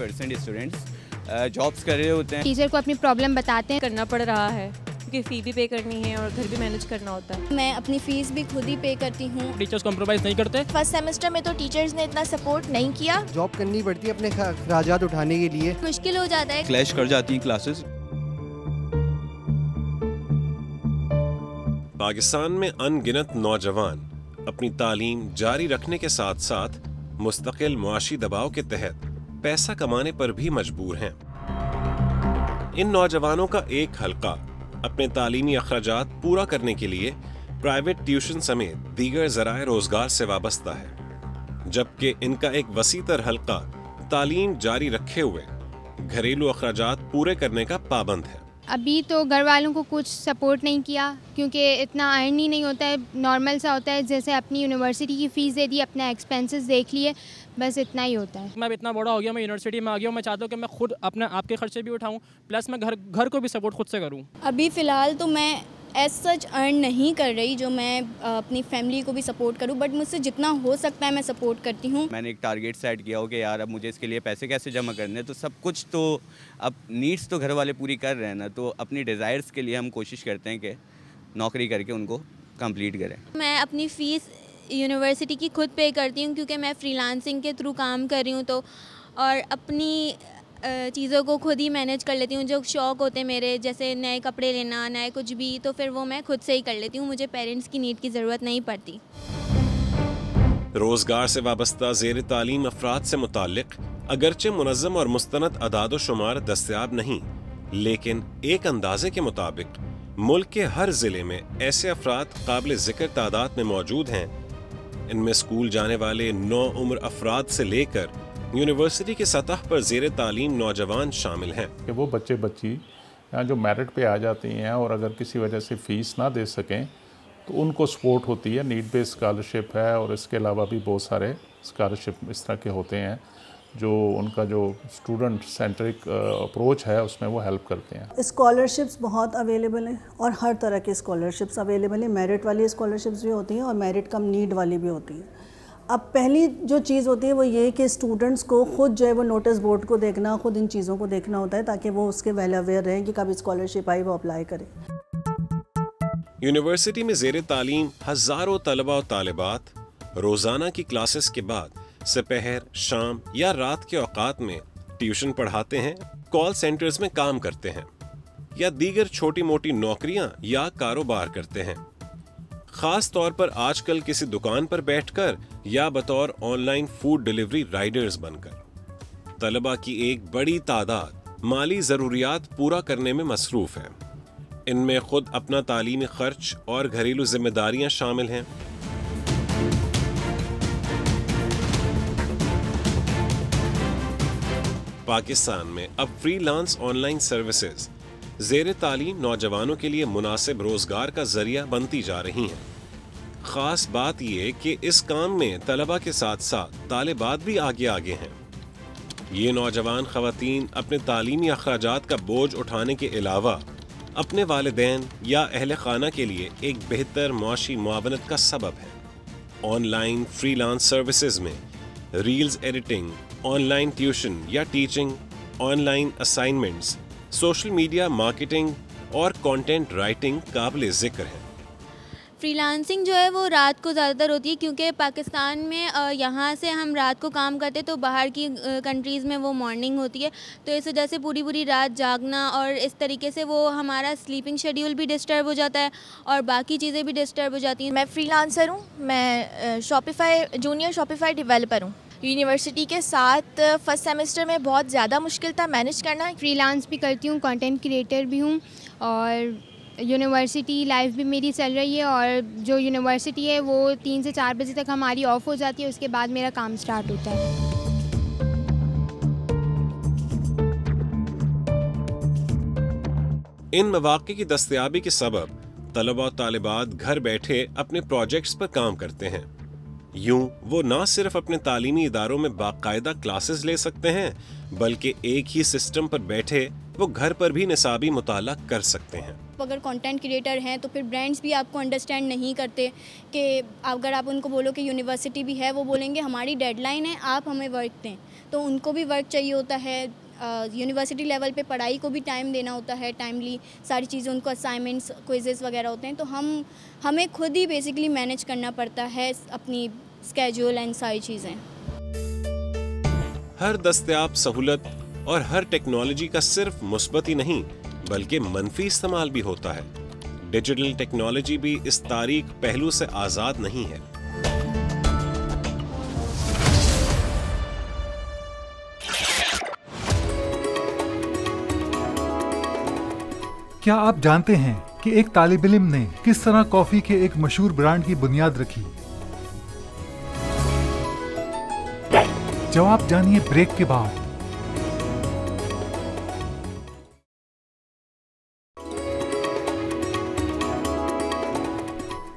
90% students jobs कर रहे होते हैं। टीचर को अपनी प्रॉब्लम बताते हैं, करना पड़ रहा है क्योंकि फ़ी भी पे करनी है और घर भी मैनेज करना होता है। मैं अपनी फ़ीस भी खुद ही पे करती हूँ। टीचर्स कॉम्प्रोमाइज़ नहीं करते। फर्स्ट सेमेस्टर में तो टीचर्स ने इतना सपोर्ट नहीं किया। जॉब करनी पड़ती है अपने अखराजात उठाने के लिए, मुश्किल हो जाता है। क्लैश कर जाती हैं क्लासेस। पाकिस्तान में अनगिनत नौजवान अपनी तालीम जारी रखने के साथ साथ मुस्तकिल मुआशी दबाव के तहत पैसा कमाने पर भी मजबूर हैं। इन नौजवानों का एक हल्का अपने तालीमी अखराजात पूरा करने के लिए प्राइवेट ट्यूशन समेत दीगर ज़राए रोजगार से वाबस्ता है, जबकि इनका एक वसीतर हल्का तालीम जारी रखे हुए घरेलू अखराजात पूरे करने का पाबंद है। अभी तो घर वालों को कुछ सपोर्ट नहीं किया क्योंकि इतना अर्न ही नहीं होता है, नॉर्मल सा होता है जैसे अपनी यूनिवर्सिटी की फ़ीस दे दी, अपना एक्सपेंसेस देख लिए, बस इतना ही होता है। मैं अब इतना बड़ा हो गया, मैं यूनिवर्सिटी में आ गया हूँ, मैं चाहता हूँ कि मैं खुद अपने आपके खर्चे भी उठाऊँ, प्लस मैं घर को भी सपोर्ट खुद से करूँ। अभी फ़िलहाल तो मैं एज सच अर्न नहीं कर रही जो मैं अपनी फैमिली को भी सपोर्ट करूं, बट मुझसे जितना हो सकता है मैं सपोर्ट करती हूं। मैंने एक टारगेट सेट किया हो कि यार अब मुझे इसके लिए पैसे कैसे जमा करने हैं, तो सब कुछ तो अब नीड्स तो घर वाले पूरी कर रहे हैं ना, तो अपनी डिज़ायर्स के लिए हम कोशिश करते हैं कि नौकरी करके उनको कंप्लीट करें। मैं अपनी फ़ीस यूनिवर्सिटी की खुद पे करती हूँ क्योंकि मैं फ्रीलांसिंग के थ्रू काम कर रही हूँ, तो और अपनी चीज़ों को खुद ही मैनेज कर लेती हूँ। जो शौक़ होते हैं मेरे, जैसे नए कपड़े लेना, नए कुछ भी, तो फिर वो मैं खुद से ही कर लेती हूँ, मुझे पेरेंट्स की नीड की ज़रूरत नहीं पड़ती। रोज़गार से वाबस्ता ज़ेर तालीम अफराद से मुताल्लिक़ अगरचे मुनज़्ज़म और मुस्तनद अदाद शुमार दस्तयाब नहीं, लेकिन एक अंदाजे के मुताबिक मुल्क के हर ज़िले में ऐसे अफराद काबिल ज़िक्र तादाद में मौजूद हैं। इनमें स्कूल जाने वाले नौ उम्र अफराद से लेकर यूनिवर्सिटी की सतह पर ज़ेर तालीम नौजवान शामिल हैं कि वो बच्चे बच्ची यहाँ जो मेरिट पे आ जाती हैं और अगर किसी वजह से फ़ीस ना दे सकें तो उनको सपोर्ट होती है। नीड बेस्ड स्कॉलरशिप है और इसके अलावा भी बहुत सारे स्कॉलरशिप इस तरह के होते हैं जो उनका जो स्टूडेंट सेंट्रिक अप्रोच है उसमें वो हेल्प करते हैं। स्कॉलरशिप्स बहुत अवेलेबल हैं और हर तरह की स्कॉलरशिप्स अवेलेबल हैं। मेरिट वाली स्कॉलरशिप्स भी होती हैं और मेरिट कम नीड वाली भी होती है। अब पहली जो चीज़ होती है वो ये कि स्टूडेंट्स को खुद जो है वो नोटिस बोर्ड को देखना, खुद इन चीज़ों को देखना होता है ताकि वो उसके वेल अवेयर रहें कि कब स्कॉलरशिप आई वो अप्लाई करें। यूनिवर्सिटी में ज़ेर तालीम हज़ारों तलबा और तालिबात रोज़ाना की क्लासेस के बाद सपहर, शाम या रात के औकात में ट्यूशन पढ़ाते हैं, कॉल सेंटर्स में काम करते हैं या दीगर छोटी मोटी नौकरियां या कारोबार करते हैं। खास तौर पर आजकल किसी दुकान पर बैठकर या बतौर ऑनलाइन फूड डिलीवरी राइडर्स बनकर तलबा की एक बड़ी तादाद माली ज़रूरियात पूरा करने में मसरूफ़ है। इनमें खुद अपना तालीमी खर्च और घरेलू जिम्मेदारियां शामिल हैं। पाकिस्तान में अब फ्रीलांस ऑनलाइन सर्विसेज ज़ेर तालीम नौजवानों के लिए मुनासिब रोजगार का जरिया बनती जा रही हैं। खास बात यह कि इस काम में तलबा के साथ साथ तालिबात भी आगे आगे हैं। ये नौजवान ख़वातीन अपने तालीमी अखराजात का बोझ उठाने के अलावा अपने वालिदैन या अहले खाना के लिए एक बेहतर मुआशी मुआवनत का सबब है। ऑनलाइन फ्रीलांस सर्विसेज में रील्स एडिटिंग, ऑनलाइन ट्यूशन या teaching, online assignments, social media marketing और कंटेंट राइटिंग काबिल ज़िक्र है। फ्रीलांसिंग जो है वो रात को ज़्यादातर होती है क्योंकि पाकिस्तान में यहाँ से हम रात को काम करते तो बाहर की कंट्रीज़ में वो मॉर्निंग होती है, तो इस वजह से पूरी पूरी रात जागना और इस तरीके से वो हमारा स्लीपिंग शेड्यूल भी डिस्टर्ब हो जाता है और बाकी चीज़ें भी डिस्टर्ब हो जाती हैं। मैं फ्रीलांसर हूँ, मैं जूनियर शॉपिफाई डेवलपर हूँ। यूनिवर्सिटी के साथ फर्स्ट सेमेस्टर में बहुत ज़्यादा मुश्किल था मैनेज करना। फ्रीलांस भी करती हूँ, कंटेंट क्रिएटर भी हूँ और यूनिवर्सिटी लाइफ भी मेरी चल रही है और जो यूनिवर्सिटी है वो 3 से 4 बजे तक हमारी ऑफ हो जाती है, उसके बाद मेरा काम स्टार्ट होता है। इन मौक़े की दस्तयाबी के सबब तलबा और तालिबात घर बैठे अपने प्रोजेक्ट्स पर काम करते हैं। यूं वो न सिर्फ अपने तालीमी इदारों में बाकायदा क्लासेस ले सकते हैं, बल्कि एक ही सिस्टम पर बैठे वो घर पर भी निसाबी मुताला कर सकते हैं। अगर कंटेंट क्रिएटर हैं तो फिर ब्रांड्स भी आपको अंडरस्टैंड नहीं करते कि अगर आप उनको बोलो कि यूनिवर्सिटी भी है, वो बोलेंगे हमारी डेडलाइन है, आप हमें वर्क दें। तो उनको भी वर्क चाहिए होता है। यूनिवर्सिटी लेवल पे पढ़ाई को भी टाइम देना होता है, टाइमली सारी चीज़ें, उनको असाइनमेंट्स, क्विजेस वगैरह होते हैं, तो हमें खुद ही बेसिकली मैनेज करना पड़ता है अपनी स्केड्यूल एंड सारी चीज़ें। हर दस्तयाब सहूलत और हर टेक्नोलॉजी का सिर्फ मुस्बत ही नहीं बल्कि मनफी इस्तेमाल भी होता है। डिजिटल टेक्नोलॉजी भी इस तारीक पहलू से आजाद नहीं है। क्या आप जानते हैं कि एक तालिब इल्म ने किस तरह कॉफी के एक मशहूर ब्रांड की बुनियाद रखी? जवाब जानिए ब्रेक के बाद।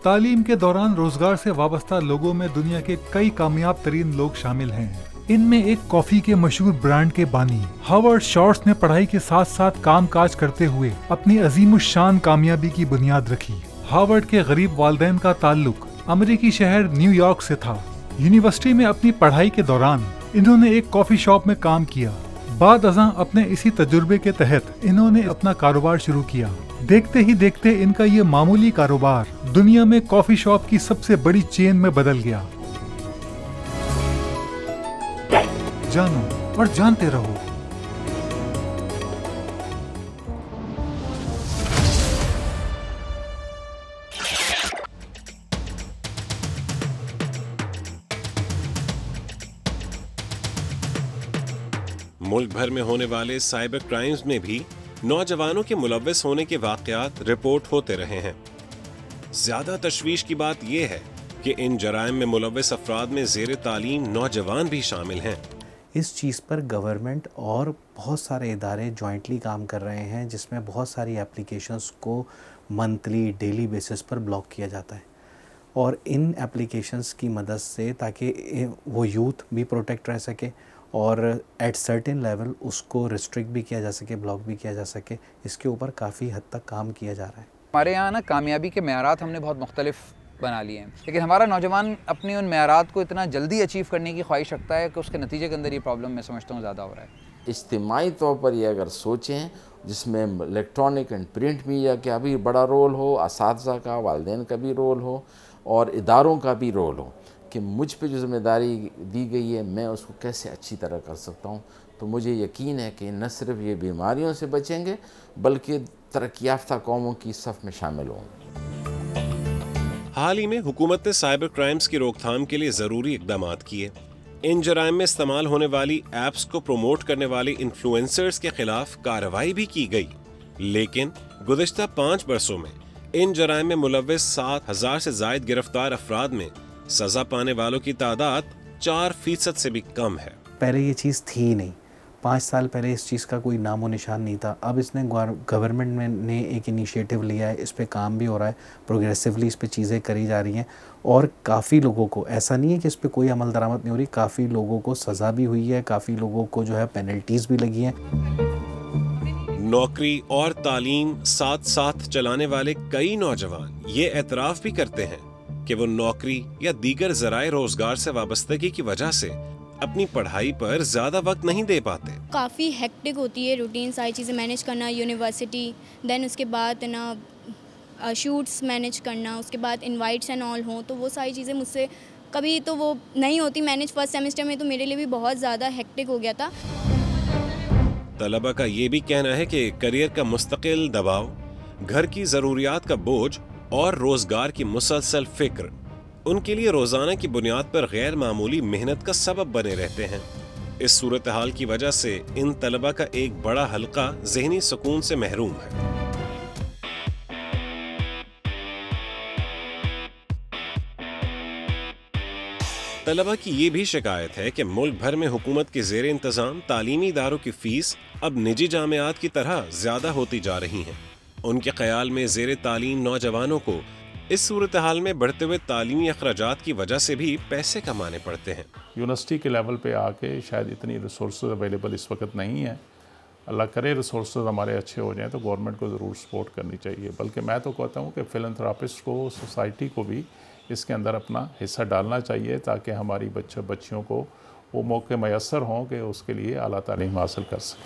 तालीम के दौरान रोजगार से वाबस्ता लोगों में दुनिया के कई कामयाब तरीन लोग शामिल हैं। इनमें एक कॉफी के मशहूर ब्रांड के बानी हावर्ड शॉर्ट्स ने पढ़ाई के साथ साथ काम काज करते हुए अपनी अजीमुशान कामयाबी की बुनियाद रखी। हावर्ड के गरीब वालिदैन का ताल्लुक अमेरिकी शहर न्यूयॉर्क से था। यूनिवर्सिटी में अपनी पढ़ाई के दौरान इन्होंने एक कॉफी शॉप में काम किया। बाद अज़ां अपने इसी तजुर्बे के तहत इन्होंने अपना कारोबार शुरू किया। देखते ही देखते इनका ये मामूली कारोबार दुनिया में कॉफी शॉप की सबसे बड़ी चेन में बदल गया। जानो और जानते रहो। मुल्क भर में होने वाले साइबर क्राइम्स में भी नौजवानों के मुलव्वस होने के वाकयात रिपोर्ट होते रहे हैं। ज्यादा तशवीश की बात यह है कि इन जराइम में मुलव्वस अफराद में ज़ेर तालीम नौजवान भी शामिल हैं। इस चीज़ पर गवर्नमेंट और बहुत सारे इदारे जॉइंटली काम कर रहे हैं, जिसमें बहुत सारी एप्लीकेशंस को मंथली डेली बेसिस पर ब्लॉक किया जाता है। और इन एप्लीकेशंस की मदद से ताकि वो यूथ भी प्रोटेक्ट रह सके और एट सर्टेन लेवल उसको रिस्ट्रिक्ट भी किया जा सके, ब्लॉक भी किया जा सके, इसके ऊपर काफ़ी हद तक काम किया जा रहा है। हमारे यहाँ ना कामयाबी के मेयारात हमने बहुत मुख्तलिफ बना लिए हैं, लेकिन हमारा नौजवान अपनी उन मेयारात को इतना जल्दी अचीव करने की ख्वाहिश रखता है कि उसके नतीजे के अंदर ये प्रॉब्लम मैं समझता हूँ ज़्यादा हो रहा है। इज्तिमाई तौर पर ये अगर सोचें जिसमें इलेक्ट्रॉनिक एंड प्रिंट मीडिया का भी बड़ा रोल हो, असातिज़ा का, वालिदैन का भी रोल हो और इदारों का भी रोल हो कि मुझ पे जो जिम्मेदारी दी गई है मैं उसको कैसे अच्छी तरह कर सकता हूँ, तो मुझे यकीन है कि न सिर्फ ये बीमारियों से बचेंगे बल्कि तरक्की याफ्ता कौमों की सफ़ में शामिल होंगे। हाल ही में हुकूमत ने साइबर क्राइम्स की रोकथाम के लिए ज़रूरी इक़दाम किए। इन जराइम में इस्तेमाल होने वाली ऐप्स को प्रमोट करने वाले इन्फ्लुएंसर्स के खिलाफ कार्रवाई भी की गई, लेकिन गुज़िश्ता 5 बरसों में इन जराइम में मुलव्वस 7,000 से ज़ायद गिरफ्तार अफराद में सज़ा पाने वालों की तादाद 4% से भी कम है। पहले ये चीज़ थी ही नहीं, 5 साल पहले इस चीज़ का कोई नामो निशान नहीं था। अब इसने गवर्नमेंट ने एक इनिशिएटिव लिया है, इस पे काम भी हो रहा है, प्रोग्रेसिवली इस पे चीज़ें करी जा रही हैं और काफ़ी लोगों को, ऐसा नहीं है कि इस पे कोई अमल दरामद नहीं हो रही, काफ़ी लोगों को सज़ा भी हुई है, काफ़ी लोगों को जो है पेनल्टीज़ भी लगी हैं। नौकरी और तालीम साथ साथ चलाने वाले कई नौजवान ये एतराफ़ भी करते हैं कि वो नौकरी या दीगर ज़राए रोज़गार से वाबस्तगी की वजह से अपनी पढ़ाई पर ज़्यादा वक्त नहीं दे पाते। काफ़ी हेक्टिक होती है रूटीन, सारी चीज़ें मैनेज करना, यूनिवर्सिटी, देन उसके बाद ना शूट्स मैनेज करना, उसके बाद इनवाइट्स एंड ऑल हों, तो वो सारी चीज़ें मुझसे कभी तो वो नहीं होती मैनेज। फर्स्ट सेमेस्टर में तो मेरे लिए भी बहुत ज़्यादा हेक्टिक हो गया था। तलबा का ये भी कहना है कि करियर का मुस्तकिल दबाव, घर की ज़रूरियात का बोझ और रोज़गार की मुसलसल फ़िक्र उनके लिए रोज़ाना की बुनियाद पर गैर मामूली मेहनत का सबब बने रहते हैं। इस सूरत हाल की वजह से इन तलबा का एक बड़ा हल्का ज़हनी सुकून से महरूम है। तलबा की ये भी शिकायत है कि मुल्क भर में हुकूमत के ज़ेर इंतज़ाम तालीमी इदारों की फ़ीस अब निजी जामियात की तरह ज़्यादा होती जा रही हैं। उनके ख्याल में ज़ेर तालीम नौजवानों को इस सूरत हाल में बढ़ते हुए तालीमी अखराजात की वजह से भी पैसे कमाने पड़ते हैं। यूनिवर्सिटी के लेवल पे आके शायद इतनी रिसोर्सेज अवेलेबल इस वक्त नहीं है। अल्लाह करे रिसोर्सेज हमारे अच्छे हो जाएं तो गवर्नमेंट को ज़रूर सपोर्ट करनी चाहिए। बल्कि मैं तो कहता हूँ कि फिलैंथ्रोपिस्ट को, सोसाइटी को भी इसके अंदर अपना हिस्सा डालना चाहिए ताकि हमारी बच्चियों को वो मौके मैसर हों कि उसके लिए आला तालीम हासिल कर सकें।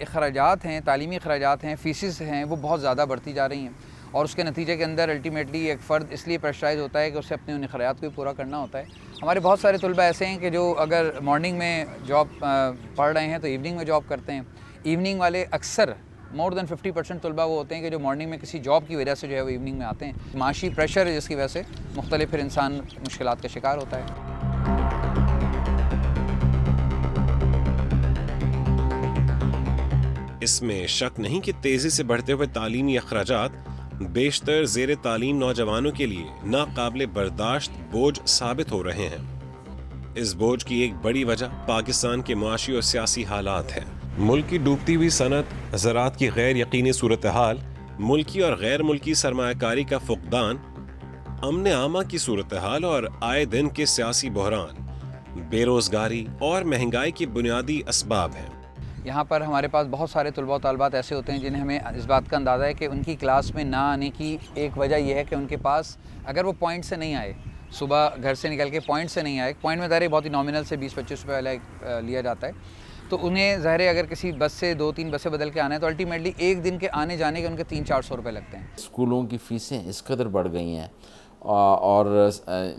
अखराजात हैं, तालीमी अखराजात हैं, फ़ीसेस हैं, वो बहुत ज़्यादा बढ़ती जा रही हैं और उसके नतीजे के अंदर अल्टीमेटली एक फ़र्द इसलिए प्रेशराइज होता है कि उसे अपने उन अखराजात को भी पूरा करना होता है। हमारे बहुत सारे तलबा ऐसे हैं कि जो अगर मॉर्निंग में जॉब पढ़ रहे हैं तो इवनिंग में जॉब करते हैं। इवनिंग वाले अक्सर मोर देन 50% तलबा वो होते हैं कि जो मॉर्निंग में किसी जॉब की वजह से जो है वो इवनिंग में आते हैं। माशी प्रेशर है जिसकी वजह से मुख्तलिफ फिर इंसान मुश्किलात का शिकार होता है। इसमें शक नहीं कि तेजी से बढ़ते हुए तालीमी अखराजात बेशतर ज़ेरे तालीम नौजवानों के लिए नाकाबिले बर्दाश्त बोझ साबित हो रहे हैं। इस बोझ की एक बड़ी वजह पाकिस्तान के मुआशी और सियासी हालात है। मुल्क की डूबती हुई सनत, ज़राअत की गैर यकीनी सूरत हाल, मुल्की और गैर मुल्की सरमायाकारी का फुकदान, अमन आमा की सूरत हाल और आए दिन के सियासी बहरान, बेरोज़गारी और महंगाई के बुनियादी असबाब हैं। यहाँ पर हमारे पास बहुत सारे तलबा और तालिबात ऐसे होते हैं जिन्हें हमें इस बात का अंदाज़ा है कि उनकी क्लास में ना आने की एक वजह यह है कि उनके पास अगर वो पॉइंट से नहीं आए, सुबह घर से निकल के पॉइंट से नहीं आए, पॉइंट में ज़ाहिर बहुत ही नॉमिनल से 20-25 रुपये वाला लिया जाता है, तो उन्हें ज़ाहिर अगर किसी बस से 2-3 बसें बदल के आना है तो अल्टीमेटली एक दिन के आने जाने के उनके 300-400 रुपये लगते हैं। स्कूलों की फ़ीसें इस कदर बढ़ गई हैं और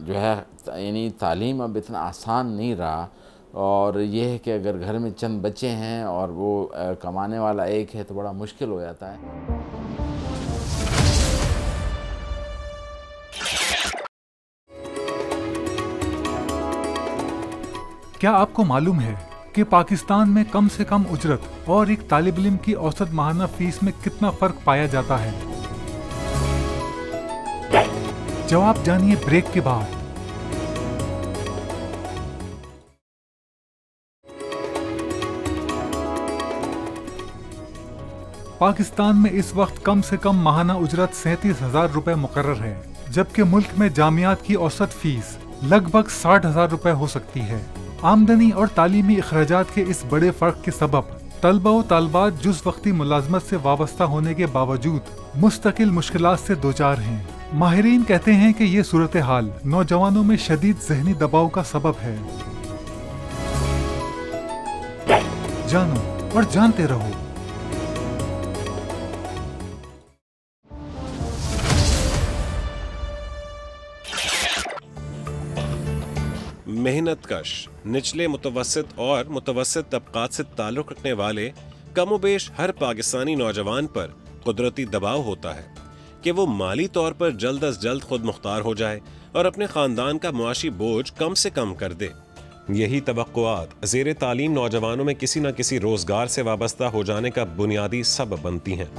जो है यानी तालीम अब इतना आसान नहीं रहा, और ये है कि अगर घर में चंद बच्चे हैं और वो कमाने वाला एक है तो बड़ा मुश्किल हो जाता है। क्या आपको मालूम है कि पाकिस्तान में कम से कम उजरत और एक तालिब इल्म की औसत माहाना फीस में कितना फर्क पाया जाता है? जवाब जानिए ब्रेक के बाद। पाकिस्तान में इस वक्त कम से कम माहाना उजरत 37,000 रुपए मुकर्रर है, जबकि मुल्क में जामियात की औसत फीस लगभग 60,000 रुपए हो सकती है। आमदनी और तालीमी अखराजात के इस बड़े फ़र्क के सबब तलबा व तालबात जुज़ वक्ती मुलाजमत से वाबस्ता होने के बावजूद मुस्तकिल मुश्किलात से दोचार हैं। माहिरीन कहते हैं कि ये सूरत हाल नौजवानों में शदीद ज़हनी दबाव का सबब है। जानो और जानते रहो। मेहनत कश, निचले मुतवस्सित और मुतवस्सित तबकात से ताल्लुक़ रखने वाले कमोबेश हर पाकिस्तानी नौजवान पर कुदरती दबाव होता है कि वो माली तौर पर जल्द अज जल्द खुद मुख्तार हो जाए और अपने ख़ानदान का मुआशी बोझ कम से कम कर दे। यही तवक्कुआत ज़ेरे तालीम नौजवानों में किसी न किसी रोज़गार से वाबस्ता हो जाने का बुनियादी सबब बनती हैं।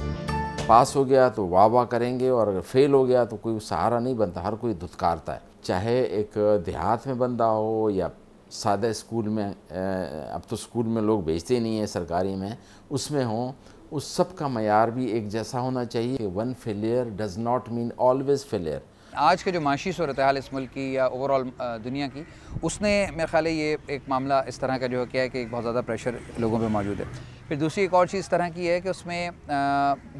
पास हो गया तो वाह वाह करेंगे और अगर फेल हो गया तो कोई सहारा नहीं बनता, हर कोई धुतकारता है। चाहे एक देहात में बंदा हो या सादा स्कूल में, अब तो स्कूल में लोग भेजते नहीं हैं, सरकारी में उसमें हों, उस सब का मयार भी एक जैसा होना चाहिए। One failure does not mean always failure. आज के जो माशी सूरत हाल इस मुल्क की या ओवरऑल दुनिया की, उसने मेरे ख्याल है ये एक मामला इस तरह का जो है क्या है कि एक बहुत ज़्यादा प्रेशर लोगों पे मौजूद है। फिर दूसरी एक और चीज़ इस तरह की है कि उसमें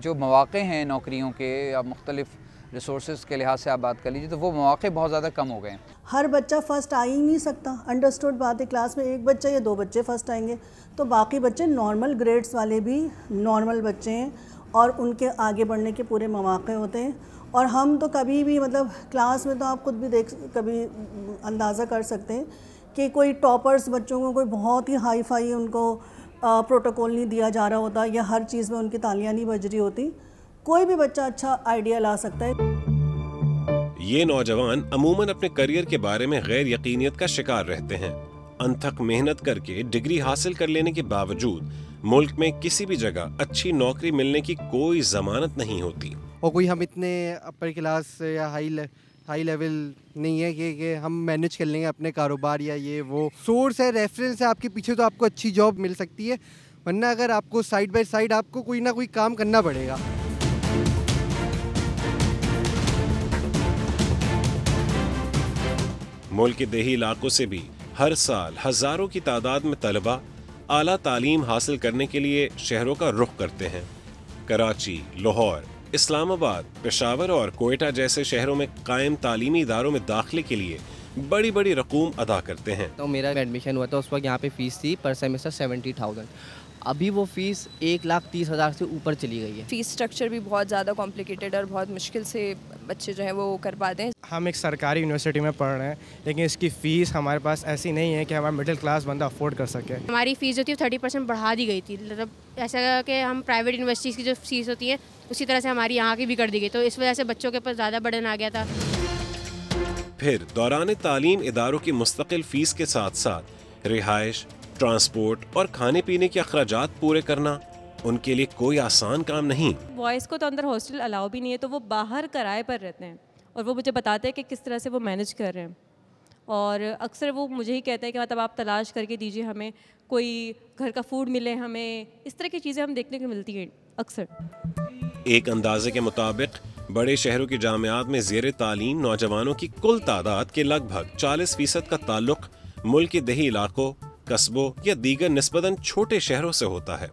जो मौक़े हैं नौकरियों के या मुख्तलिफ़ रिसोर्सेज के लिहाज से आप बात कर लीजिए तो वो मौक़े बहुत ज़्यादा कम हो गए हैं। हर बच्चा फ़र्स्ट आ ही नहीं सकता, अंडरस्टूड बात है। क्लास में एक बच्चा या दो बच्चे फ़र्स्ट आएंगे तो बाकी बच्चे नॉर्मल ग्रेड्स वाले भी नॉर्मल बच्चे हैं और उनके आगे बढ़ने के पूरे मौक़े होते हैं। और हम तो कभी भी मतलब क्लास में तो आप खुद भी कभी अंदाज़ा कर सकते हैं कि कोई टॉपर्स बच्चों को कोई बहुत ही हाई फाई उनको प्रोटोकॉल नहीं दिया जा रहा होता या हर चीज़ में उनकी तालियां नहीं बज रही होती, कोई भी बच्चा अच्छा आइडिया ला सकता है। ये नौजवान अमूमन अपने करियर के बारे में गैर यकीनियत का शिकार रहते हैं। अनथक मेहनत करके डिग्री हासिल कर लेने के बावजूद मुल्क में किसी भी जगह अच्छी नौकरी मिलने की कोई जमानत नहीं होती। और कोई हम इतने अपर क्लास या हाई लेवल नहीं है कि हम मैनेज कर लेंगे अपने कारोबार या ये वो। सोर्स है, रेफरेंस है आपके पीछे तो आपको अच्छी जॉब मिल सकती है, वरना अगर आपको साइड बाय साइड आपको कोई ना कोई काम करना पड़ेगा। मुल्क के देही इलाकों से भी हर साल हजारों की तादाद में तलबा आला तालीम हासिल करने के लिए शहरों का रुख करते हैं। कराची, लाहौर, इस्लामाबाद, पेशावर और कोयटा जैसे शहरों में कायम तालीमी इदारों में दाखिले के लिए बड़ी बड़ी रकूम अदा करते हैं। तो मेरा एडमिशन हुआ था उस वक्त यहाँ पे फ़ीस थी पर सेमेस्टर 70,000, अभी वो फ़ीस 1,30,000 से ऊपर चली गई है। फ़ीस स्ट्रक्चर भी बहुत ज़्यादा कॉम्प्लिकेटेड और बहुत मुश्किल से बच्चे जो हैं वो कर पाते हैं। हम एक सरकारी यूनिवर्सिटी में पढ़ रहे हैं लेकिन इसकी फ़ीस हमारे पास ऐसी नहीं है कि हमारा मिडिल क्लास बंदा अफोर्ड कर सके। हमारी फ़ीस जो थी 30% बढ़ा दी गई थी, मतलब ऐसा कि हम प्राइवेट यूनिवर्सिटीज़ की जो फ़ीस होती है उसी तरह से हमारी यहाँ की भी कर दी गई, तो इस वजह से बच्चों के ऊपर ज़्यादा बर्डन आ गया था। फिर दौरान तालीम इदारों की मुस्तकिल फ़ीस के साथ साथ रिहाइश, ट्रांसपोर्ट और खाने पीने के अखराजात पूरे करना उनके लिए कोई आसान काम नहीं। बॉयज़ को तो अंदर हॉस्टल अलाउ भी नहीं है, तो वो बाहर किराए पर रहते हैं और वो मुझे बताते हैं कि किस तरह से वो मैनेज कर रहे हैं। और अक्सर वो मुझे ही कहते हैं कि मतलब आप तलाश करके दीजिए, हमें कोई घर का फूड मिले, हमें इस तरह की चीज़ें हम देखने को मिलती हैं अक्सर। एक अंदाजे के मुताबिक बड़े शहरों की जामियात में ज़ेरे तालीम नौजवानों की कुल तादाद के लगभग 40% का ताल्लुक मुल्क के दही इलाकों, कस्बों या दीगर निस्बतन छोटे शहरों से होता है,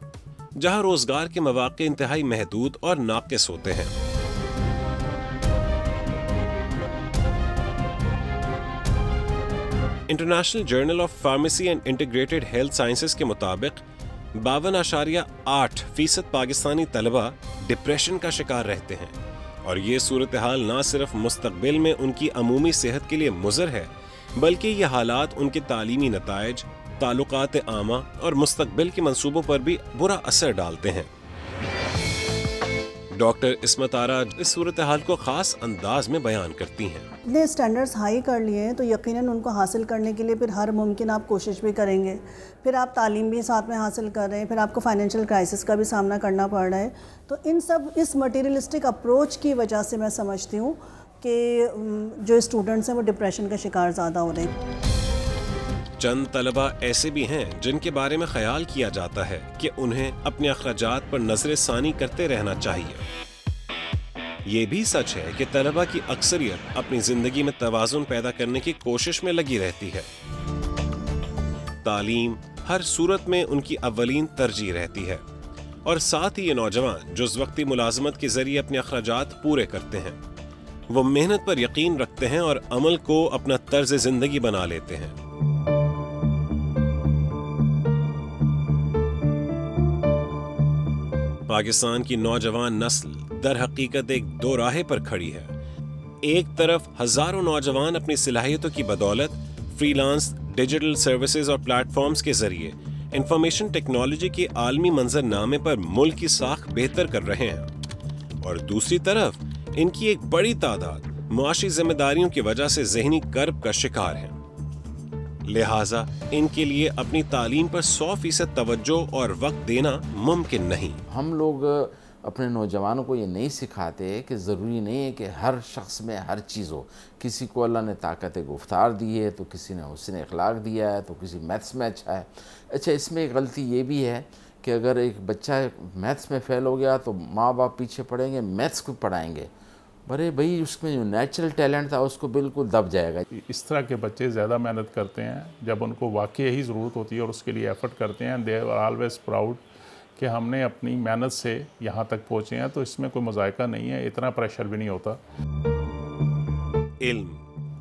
जहां रोजगार के मौके इंतहाई महदूद और नाकिस होते हैं। International journal of pharmacy and integrated health sciences के मुताबिक 52.8% पाकिस्तानी तलबा डिप्रेशन का शिकार रहते हैं और ये सूरत हाल न सिर्फ मुस्तकबिल में उनकी अमूमी सेहत के लिए मुज़र है, बल्कि ये हालात उनके तालीमी नताइज, ताल्लुकात आमा और मुस्तकबिल के मंसूबों पर भी बुरा असर डालते हैं। डॉक्टर इस्मत आरा इस सूरत हाल को खास अंदाज में बयान करती हैं। इतने स्टैंडर्ड्स हाई कर लिए हैं तो यकीनन उनको हासिल करने के लिए फिर हर मुमकिन आप कोशिश भी करेंगे, फिर आप तालीम भी साथ में हासिल कर रहे हैं, फिर आपको फाइनेंशियल क्राइसिस का भी सामना करना पड़ रहा है। तो इस मटेरियलिस्टिक अप्रोच की वजह से मैं समझती हूँ कि जो स्टूडेंट्स हैं वो डिप्रेशन का शिकार ज़्यादा हो रहे हैं। चंद तलबा ऐसे भी हैं जिनके बारे में ख्याल किया जाता है कि उन्हें अपने अखराजात पर नजर सानी करते रहना चाहिए। ये भी सच है कि तलबा की अक्सरियत अपनी जिंदगी में तवाज़ुन पैदा करने की कोशिश में लगी रहती है। तालीम हर सूरत में उनकी अव्वलीन तरजीह रहती है और साथ ही ये नौजवान जो वक्ती मुलाजमत के जरिए अपने अखराजात पूरे करते हैं, वो मेहनत पर यकीन रखते हैं और अमल को अपना तर्ज जिंदगी बना लेते हैं। पाकिस्तान की नौजवान नस्ल दर हकीकत एक दो राहे पर खड़ी है। एक तरफ हजारों नौजवान अपनी सलाहियतों की बदौलत फ्रीलांस, डिजिटल सर्विसेज और प्लेटफॉर्म्स के जरिए इंफॉर्मेशन टेक्नोलॉजी के आलमी मंजरनामे पर मुल्क की साख बेहतर कर रहे हैं और दूसरी तरफ इनकी एक बड़ी तादाद मुआशी जिम्मेदारियों की वजह से ज़हनी कर्ब का शिकार है। लिहाजा इनके लिए अपनी तालीम पर 100% तवज्जो और वक्त देना मुमकिन नहीं। हम लोग अपने नौजवानों को ये नहीं सिखाते कि ज़रूरी नहीं है कि हर शख्स में हर चीज़ हो। किसी को अल्लाह ने ताकत गुफ्तार दी है तो किसी ने हुस्न अखलाक दिया है तो किसी मैथ्स में अच्छा है। अच्छा, इसमें एक गलती ये भी है कि अगर एक बच्चा मैथ्स में फ़ेल हो गया तो माँ बाप पीछे पड़ेंगे, मैथ्स को पढ़ाएंगे। अरे भाई, उसमें जो नेचुरल टैलेंट था उसको बिल्कुल दब जाएगा। इस तरह के बच्चे ज़्यादा मेहनत करते हैं जब उनको वाकई ही ज़रूरत होती है और उसके लिए एफ़र्ट करते हैं। दे आर ऑलवेज प्राउड कि हमने अपनी मेहनत से यहाँ तक पहुँचे हैं, तो इसमें कोई मज़ायका नहीं है, इतना प्रेशर भी नहीं होता। इल्म,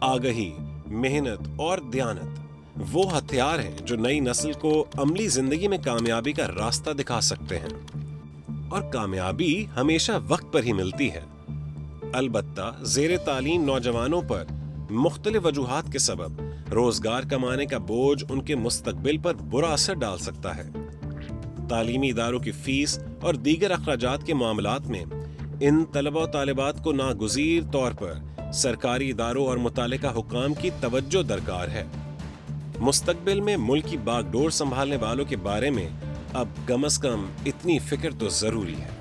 आगही, मेहनत और दयानत वो हथियार हैं जो नई नस्ल को अमली ज़िंदगी में कामयाबी का रास्ता दिखा सकते हैं और कामयाबी हमेशा वक्त पर ही मिलती है। अलबत्ता ज़ेरे तालीम नौजवानों पर मुख्तलिफ वजूहात के सबब रोजगार कमाने का बोझ उनके मुस्तकबिल पर बुरा असर डाल सकता है। तालीमी इदारों की फीस और दीगर अखराजात के मामलात में इन तलबा और तालिबात को नागुज़ीर तौर पर सरकारी इदारों और मुतालिका हुकाम की तवज्जो दरकार है। मुस्तकबिल में मुल्क की बागडोर संभालने वालों के बारे में अब कम अज़ कम इतनी फिक्र तो ज़रूरी है।